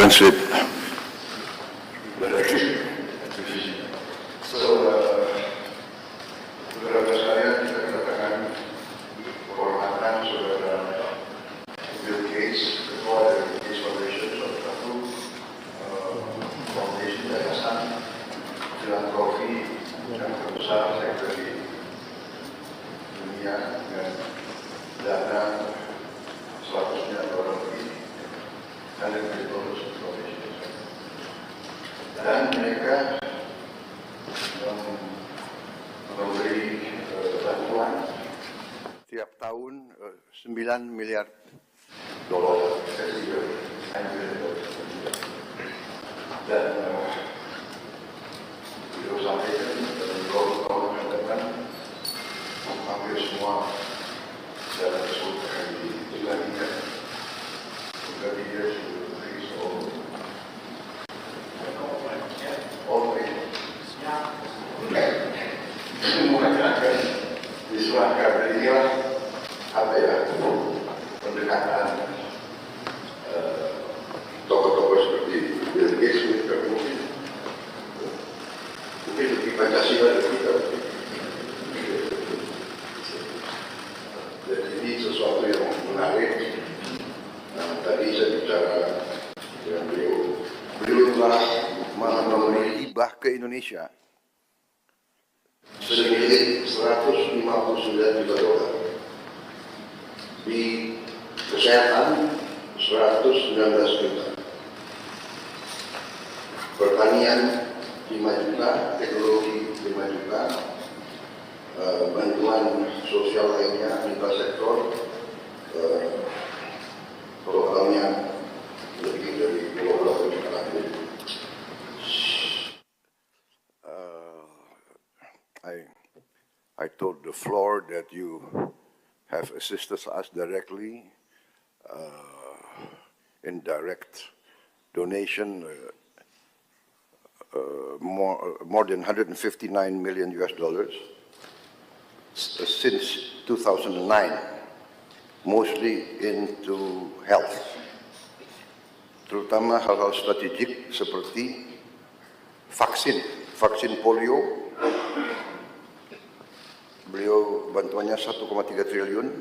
translate. Saudara sekalian, kita kedatangan penghormatan saudara Bill Gates, ketua dari Gates Foundation, salah satu foundation yayasan filantropi yang terbesar sektor di dunia dengan dana 100 miliar dolar lebih dan dan mereka memberi bantuan Tiap tahun 9 miliar dolar dan beliau sampaikan dalam beberapa tahun yang akan datang hampir semua dana tersebut akan dikembalikan kepada dia diserahkan dari dia apa ya pendekatan tokoh-tokoh seperti Bill Gates mungkin lebih Pancasila dari kita. Dan ini sesuatu yang menarik. Tadi saya bicara dengan beliau telah memberi hibah ke Indonesia senilai 159 juta dolar, di kesehatan 119 juta, pertanian 5 juta, teknologi 5 juta, bantuan sosial lainnya, infrastruktur totalnya lebih dari 20 juta. I told the floor that you have assisted us directly in direct donation, more than 159 million US dollars since 2009, mostly into health, terutama hal-hal strategik seperti vaksin polio. Beliau bantuannya 1,3 triliun,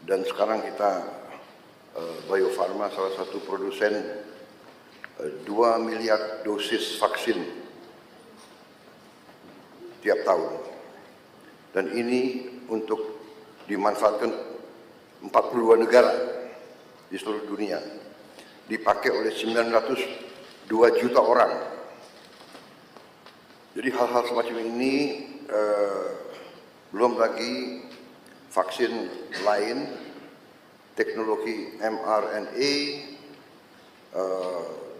dan sekarang kita Bio Farma salah satu produsen 2 miliar dosis vaksin tiap tahun, dan ini untuk dimanfaatkan 42 negara di seluruh dunia, dipakai oleh 902 juta orang. Jadi hal-hal semacam ini, belum lagi vaksin lain, teknologi mRNA,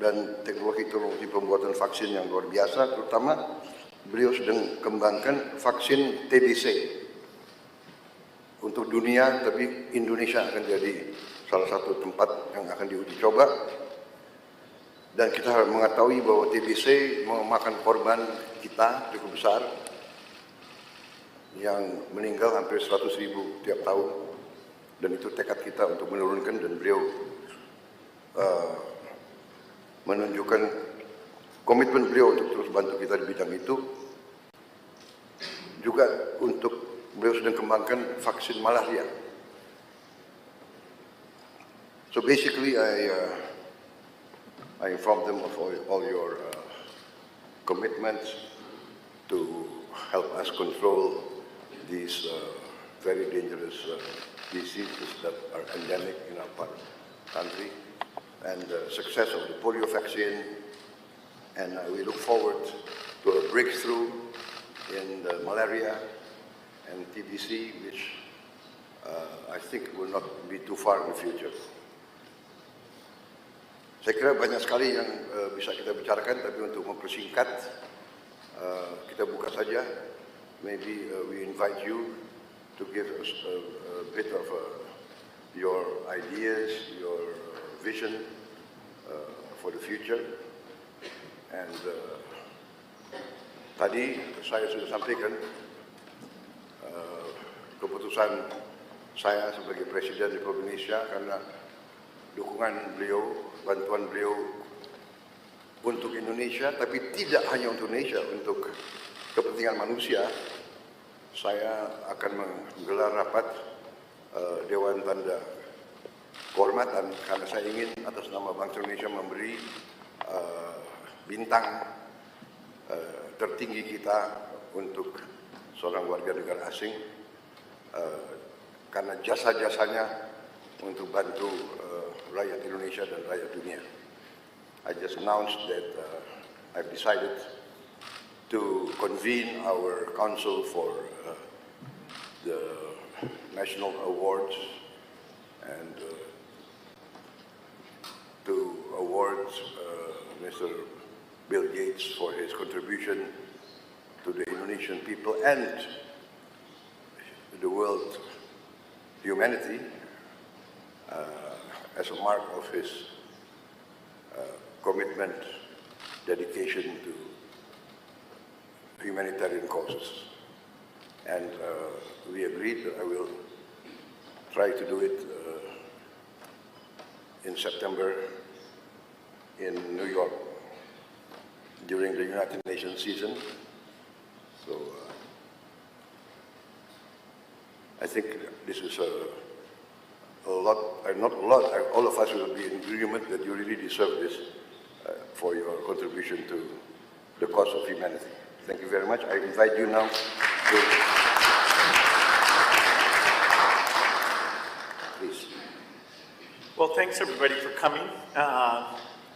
dan teknologi pembuatan vaksin yang luar biasa. Terutama beliau sedang kembangkan vaksin TBC untuk dunia, tapi Indonesia akan jadi salah satu tempat yang akan diuji coba. Dan kita harus mengetahui bahwa TBC memakan korban kita cukup besar, yang meninggal hampir 100.000 tiap tahun, dan itu tekad kita untuk menurunkan, dan beliau menunjukkan komitmen beliau untuk terus bantu kita di bidang itu. Juga untuk beliau sedang kembangkan vaksin malaria. So basically I informed them of all your commitments to help us control these very dangerous diseases that are endemic in our country, and the success of the polio vaccine. And we look forward to a breakthrough in the malaria and TBC, which I think will not be too far in the future. Saya kira banyak sekali yang bisa kita bicarakan, tapi untuk mempersingkat, kita buka saja. Maybe we invite you to give us a bit of your ideas, your vision for the future. And tadi saya sudah sampaikan keputusan saya sebagai Presiden Republik Indonesia, karena dukungan beliau bantuan beliau untuk Indonesia, tapi tidak hanya untuk Indonesia, untuk kepentingan manusia, saya akan menggelar rapat Dewan Tanda Kehormatan karena saya ingin atas nama bangsa Indonesia memberi bintang tertinggi kita untuk seorang warga negara asing karena jasa-jasanya untuk bantu rakyat Indonesia dan rakyat dunia. I just announced that I've decided to convene our council for the national awards and to award Mr. Bill Gates for his contribution to the Indonesian people and the world humanity as a mark of his commitment, dedication to humanitarian causes. And we agreed that I will try to do it in September in New York during the United Nations season. So I think this is a lot, not a lot, all of us will be in agreement that you really deserve this for your contribution to the cause of humanity. Thank you very much. I invite you now to... Please. Well, thanks everybody for coming.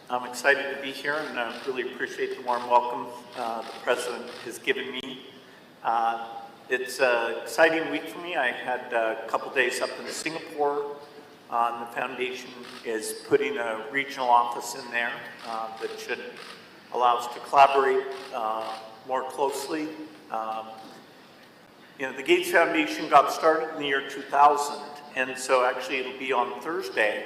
I'm excited to be here and I really appreciate the warm welcome the President has given me. It's an exciting week for me. I had a couple days up in Singapore. The foundation is putting a regional office in there that should allow us to collaborate more closely. The Gates Foundation got started in the year 2000, and so actually it'll be on Thursday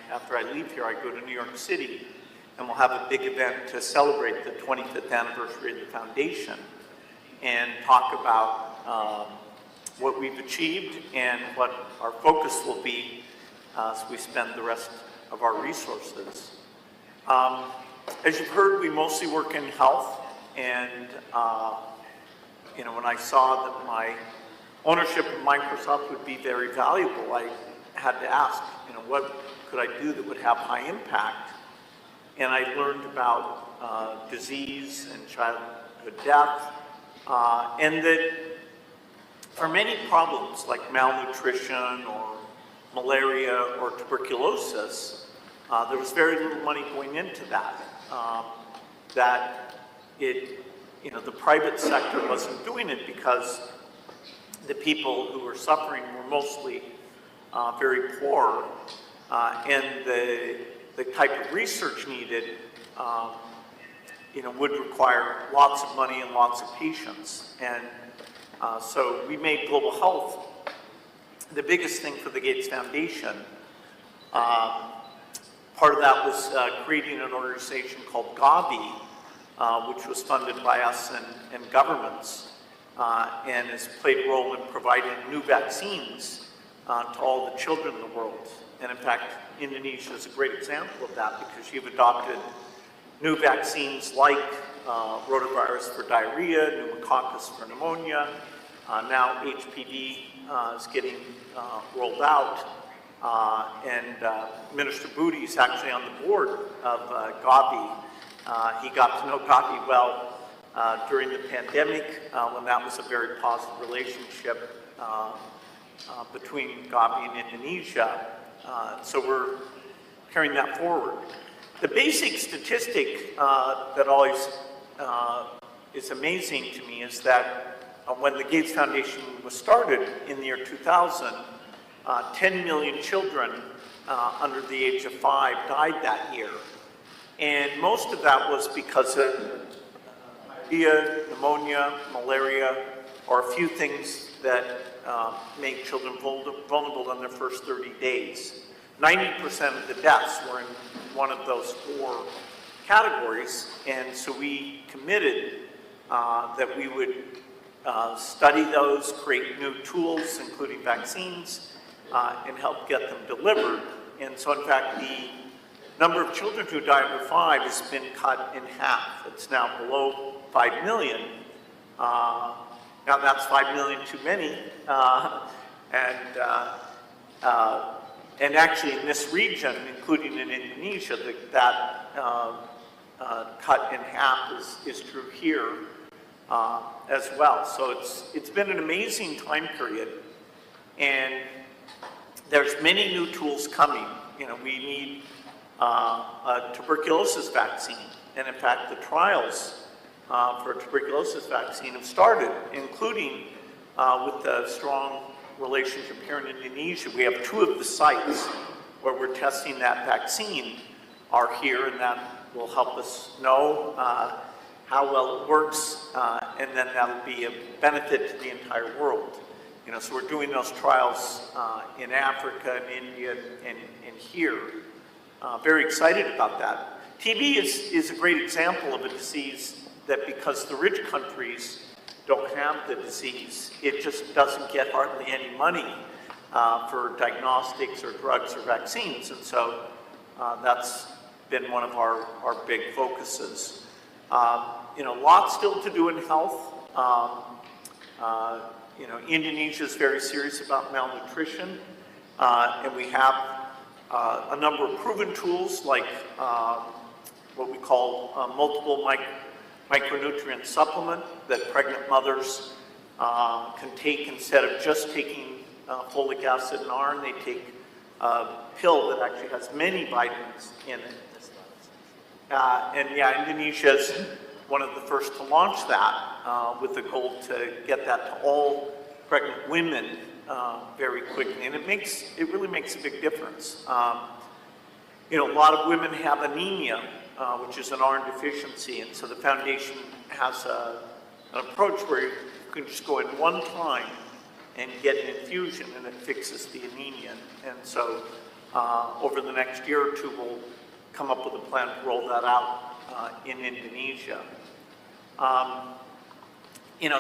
after I leave here, I go to New York City, and we'll have a big event to celebrate the 25th anniversary of the foundation and talk about what we've achieved and what our focus will be as we spend the rest of our resources. As you've heard, we mostly work in health, and when I saw that my ownership of Microsoft would be very valuable, I had to ask, what could I do that would have high impact? And I learned about disease and childhood death, and that for many problems like malnutrition or malaria or tuberculosis, there was very little money going into that. The private sector wasn't doing it because the people who were suffering were mostly very poor, and the type of research needed would require lots of money and lots of patience. And so we made global health the biggest thing for the Gates Foundation. Part of that was creating an organization called Gavi, which was funded by us and governments, and has played a role in providing new vaccines to all the children in the world. And in fact, Indonesia is a great example of that because you've adopted new vaccines like rotavirus for diarrhea, pneumococcus for pneumonia. Now HPV is getting rolled out. And Minister Budi is actually on the board of Gavi. He got to know Gavi well during the pandemic when that was a very positive relationship between Gavi and Indonesia. So we're carrying that forward. The basic statistic that always is amazing to me is that when the Gates Foundation was started in the year 2000, 10 million children under the age of 5 died that year. And most of that was because of diarrhea, pneumonia, malaria, or a few things that make children vulnerable in their first 30 days. 90% of the deaths were in one of those 4 categories, and so we committed that we would study those, create new tools, including vaccines, and help get them delivered. And so in fact, the number of children who die under 5 has been cut in half. It's now below 5 million. Now that's 5 million too many, and actually in this region, including in Indonesia, that cut in half is true here as well. So it's been an amazing time period, and there's many new tools coming. We need a tuberculosis vaccine, and in fact, the trials for a tuberculosis vaccine have started, including with the strong relationship here in Indonesia. We have 2 of the sites where we're testing that vaccine are here, and that will help us know how well it works, and then that'll be a benefit to the entire world. So we're doing those trials in Africa and India and here. Very excited about that. TB is a great example of a disease that, because the rich countries don't have the disease, it just doesn't get hardly any money for diagnostics or drugs or vaccines. And so that's been one of our big focuses. Lots still to do in health. Indonesia is very serious about malnutrition, and we have a number of proven tools like what we call multiple micronutrient supplement that pregnant mothers can take instead of just taking folic acid and iron. They take a pill that actually has many vitamins in it. Indonesia is one of the first to launch that with the goal to get that to all pregnant women very quickly, and it really makes a big difference. A lot of women have anemia, which is an iron deficiency, and so the foundation has an approach where you can just go in one time and get an infusion, and it fixes the anemia. And so over the next year or 2, we'll come up with a plan to roll that out in Indonesia.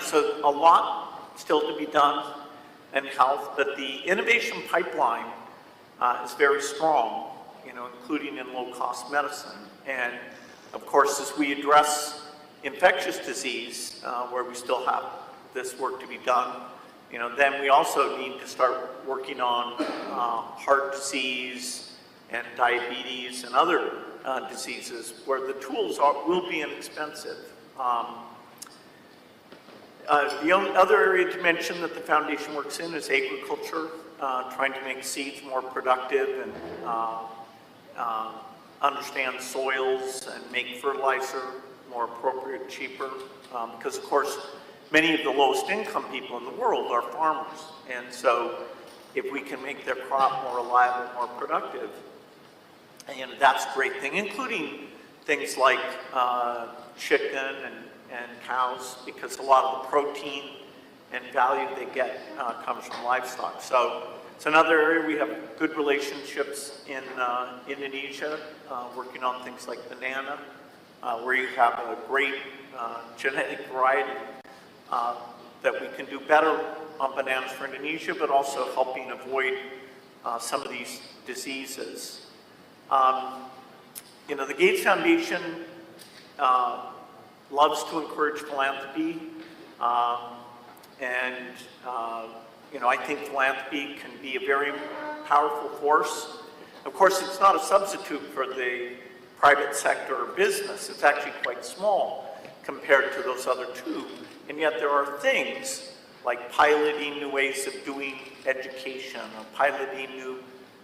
So a lot still to be done in health, but the innovation pipeline is very strong, including in low-cost medicine. And of course, as we address infectious disease, where we still have this work to be done, then we also need to start working on heart disease and diabetes and other diseases where the tools will be inexpensive. The only other area to mention that the foundation works in is agriculture, trying to make seeds more productive and understand soils and make fertilizer more appropriate, cheaper, because of course many of the lowest income people in the world are farmers, and so if we can make their crop more reliable, more productive, that's a great thing, including things like chicken and cows, because a lot of the protein and value they get comes from livestock. So it's another area we have good relationships in Indonesia, working on things like banana, where you have a great genetic variety that we can do better on bananas for Indonesia, but also helping avoid some of these diseases. The Gates Foundation loves to encourage philanthropy, and I think philanthropy can be a very powerful force. Of course, it's not a substitute for the private sector or business. It's actually quite small compared to those other 2. And yet there are things like piloting new ways of doing education or piloting new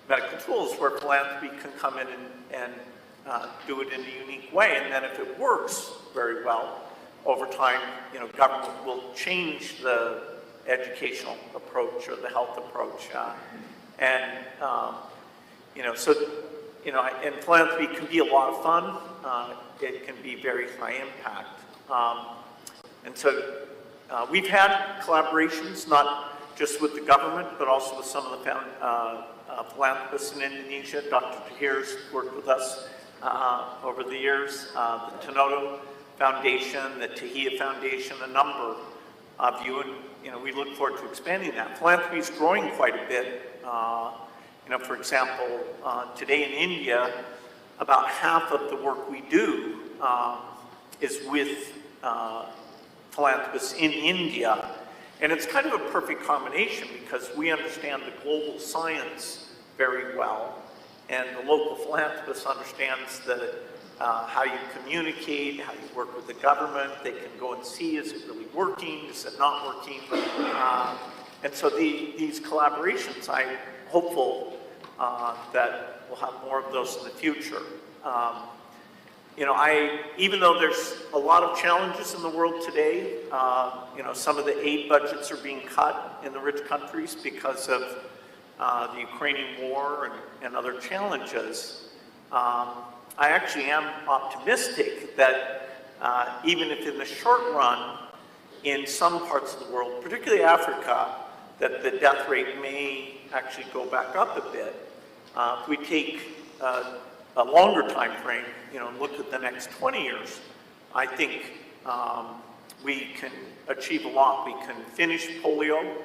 medical tools where philanthropy can come in and do it in a unique way. And then if it works very well, over time, government will change the educational approach or the health approach. And philanthropy can be a lot of fun. It can be very high impact. And so we've had collaborations, not just with the government, but also with some of the philanthropists in Indonesia. Dr. Tahir's worked with us over the years, the Tanoto Foundation, the Tahia Foundation, a number of you, and we look forward to expanding that. Philanthropy is growing quite a bit. For example, today in India, about half of the work we do is with philanthropists in India. And it's kind of a perfect combination because we understand the global science very well, and the local philanthropist understands how you communicate, how you work with the government. They can go and see, is it really working, is it not working? And so these collaborations, I'm hopeful that we'll have more of those in the future. You know, even though there's a lot of challenges in the world today, you know, some of the aid budgets are being cut in the rich countries because of the Ukrainian war and other challenges. I actually am optimistic that even if in the short run, in some parts of the world, particularly Africa, that the death rate may actually go back up a bit. If we take a longer time frame, you know, and look at the next 20 years, I think we can achieve a lot. We can finish polio.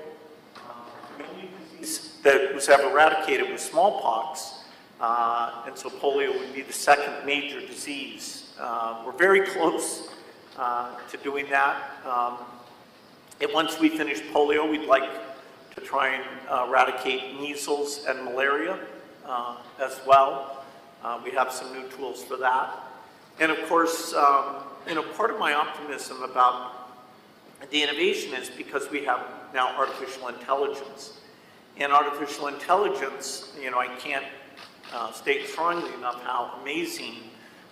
The only disease that was ever eradicated was smallpox, and so polio would be the second major disease. We're very close to doing that. And once we finish polio, we'd like to try and eradicate measles and malaria as well. We have some new tools for that. And of course, you know, part of my optimism about the innovation is because we have now artificial intelligence. And artificial intelligence, you know, I can't state strongly enough how amazing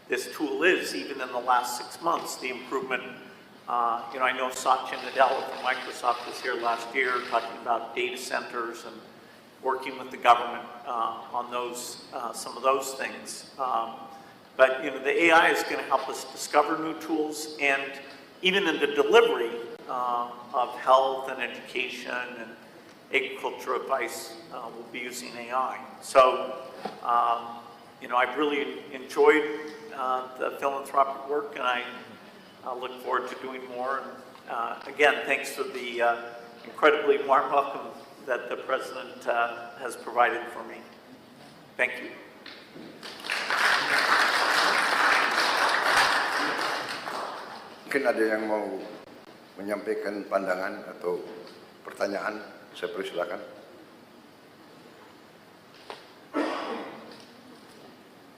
this tool is, even in the last 6 months, the improvement. You know, I know Satya Nadella from Microsoft was here last year talking about data centers and working with the government on those, some of those things. But you know, the AI is going to help us discover new tools, and even in the delivery of health and education and agriculture advice, we'll be using AI. So, you know, I've really enjoyed the philanthropic work, and I look forward to doing more. And again, thanks for the incredibly warm welcome that the President has provided for me. Thank you. Mungkin ada yang mau menyampaikan pandangan atau pertanyaan, saya persilakan.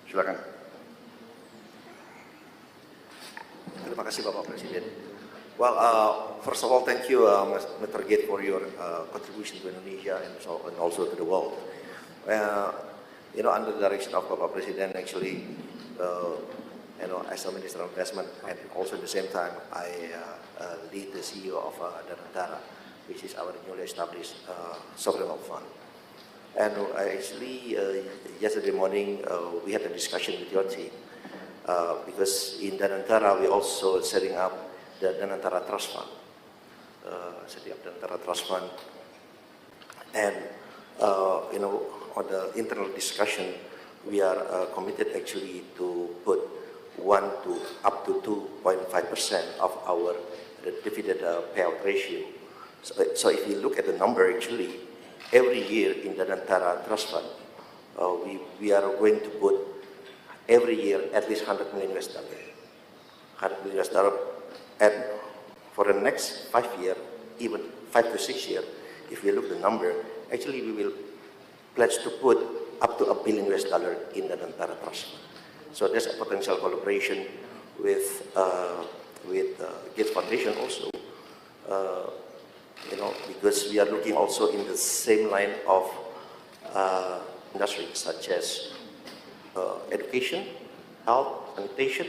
Silakan. Terima kasih Bapak Presiden. Well, first of all, thank you, Mr. Gates, for your contribution to Indonesia and also to the world. You know, under the direction of Bapak Presiden, actually, you know, as a Minister of Investment, and also at the same time, I lead the CEO of Dengan, which is our newly established sovereign wealth fund. And actually, yesterday morning, we had a discussion with your team, because in Dengan we also setting up the Dengan Trust Fund, setting up the Dengan Trust Fund, and you know, on the internal discussion, we are committed actually to put 1 to up to 2.5% of our dividend payout ratio. So if you look at the number, actually, every year in the Dengan Trust Fund, we are going to put every year at least $100 million. $100 million. And for the next 5 years, even 5 to 6 years, if we look at the number, actually we will pledge to put up to $1 billion in the Dengan Trust Fund. So there's a potential collaboration with Gates Foundation also, you know, because we are looking also in the same line of industries such as education, health, sanitation,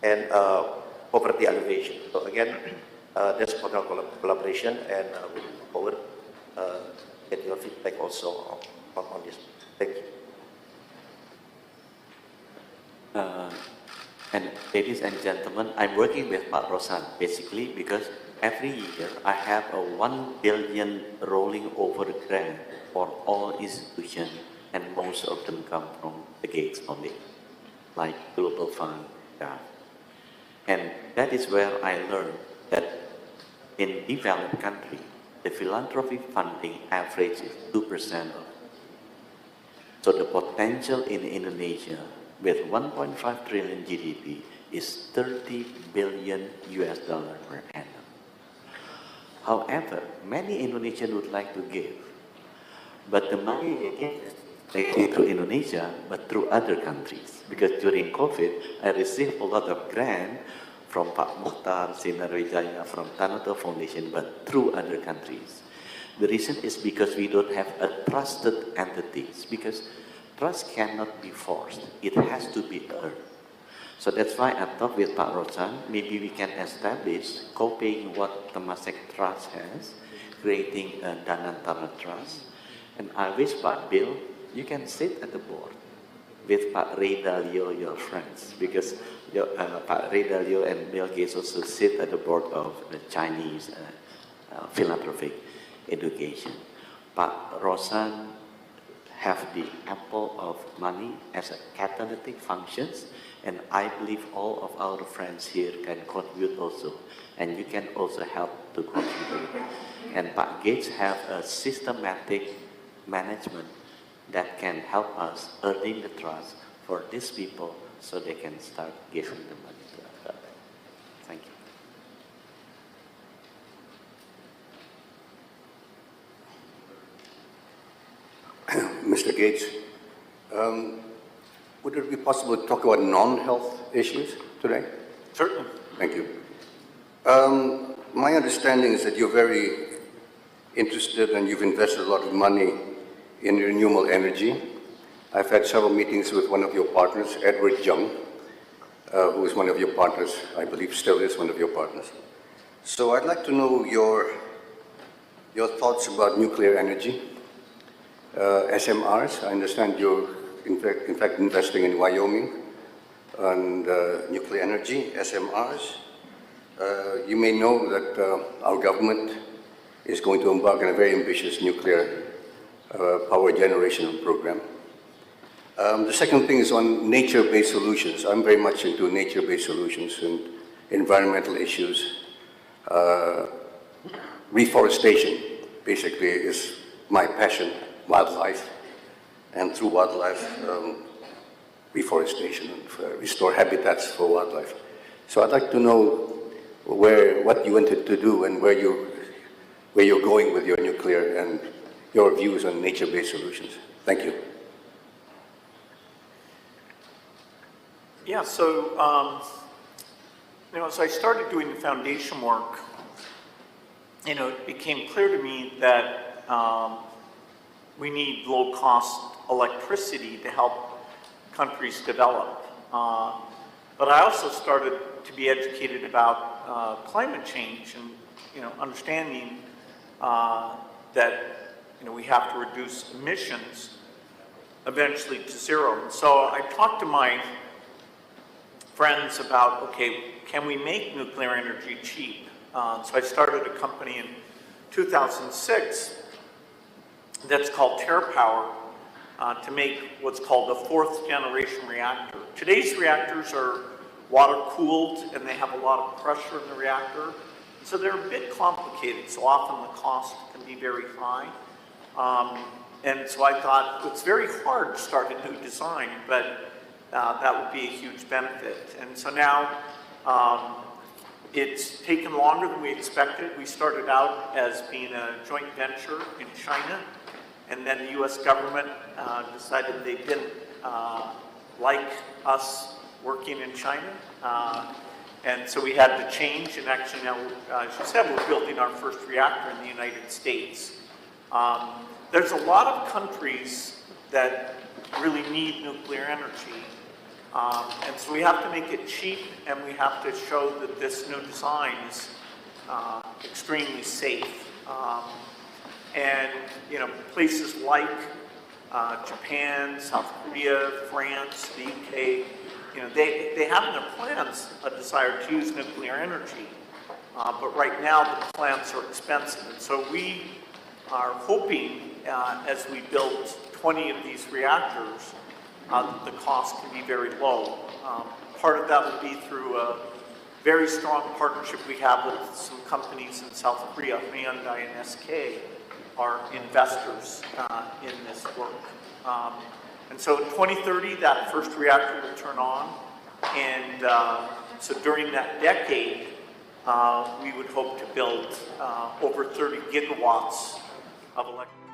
and poverty alleviation. So again, there's potential collaboration, and we look forward get your feedback also on this. Thank you. And ladies and gentlemen, I'm working with Pak Rosan basically because every year I have a 1 billion rolling over grant for all institutions, and most of them come from the Gates only, like Global Fund. Yeah. And that is where I learned that in developed country, the philanthropy funding average is 2%. So the potential in Indonesia with 1.5 trillion GDP is 30 billion US dollar per annum. However, many Indonesians would like to give, but the money they get not through Indonesia, but through other countries. Because during COVID, I received a lot of grant from Pak Mukhtar, Sinarwijaya, from Tanoto Foundation, but through other countries. The reason is because we don't have a trusted entities, because trust cannot be forced. It has to be earned. So that's why I talked with Pak Rosan, maybe we can establish, copying what Temasek Trust has, creating a Danantara Trust. And I wish Pak Bill, you can sit at the board with Pak Ray Dalio, your friends, because Pak Ray Dalio and Bill Gates also sit at the board of the Chinese philanthropic education. Pak Rosan have the ample of money as a catalytic functions, and I believe all of our friends here can contribute also, and you can also help to contribute. And Pak Gates have a systematic management that can help us earning the trust for these people so they can start giving the money to us. Thank you. Mr. Gates, would it be possible to talk about non-health issues today? Certainly. Thank you. My understanding is that you're very interested and you've invested a lot of money in renewable energy. I've had several meetings with one of your partners, Edward Young, who is one of your partners, I believe still is one of your partners. So I'd like to know your thoughts about nuclear energy, SMRs. I understand you're in fact investing in Wyoming and nuclear energy, SMRs. You may know that our government is going to embark on a very ambitious nuclear power generation program. The second thing is on nature-based solutions. I'm very much into nature-based solutions and environmental issues. Reforestation, basically, is my passion, wildlife, and through wildlife, reforestation, and restore habitats for wildlife. So I'd like to know what you wanted to do and where you're going with your nuclear and your views on nature-based solutions. Thank you. Yeah, so, as I started doing the foundation work, it became clear to me that we need low-cost electricity to help countries develop. But I also started to be educated about climate change and, understanding that, we have to reduce emissions eventually to zero. And so I talked to my friends about, okay, can we make nuclear energy cheap? So I started a company in 2006 that's called TerraPower to make what's called a fourth generation reactor. Today's reactors are water cooled and they have a lot of pressure in the reactor. So they're a bit complicated, so often the cost can be very high. And so I thought, it's very hard to start a new design, but that would be a huge benefit. And so now it's taken longer than we expected. We started out as being a joint venture in China, and then the US government decided they didn't like us working in China. And so we had to change, and actually now, as you said, we're building our first reactor in the United States. There's a lot of countries that really need nuclear energy. And so we have to make it cheap, and we have to show that this new design is extremely safe. And, places like Japan, South Korea, France, the UK, they have in their plans a desire to use nuclear energy. But right now, the plants are expensive. And so we are hoping, as we build 20 of these reactors, that the cost can be very low. Part of that will be through a very strong partnership we have with some companies in South Korea. Hyundai and SK are investors in this work. And so in 2030, that first reactor will turn on. And so during that decade, we would hope to build over 30 gigawatts of electricity.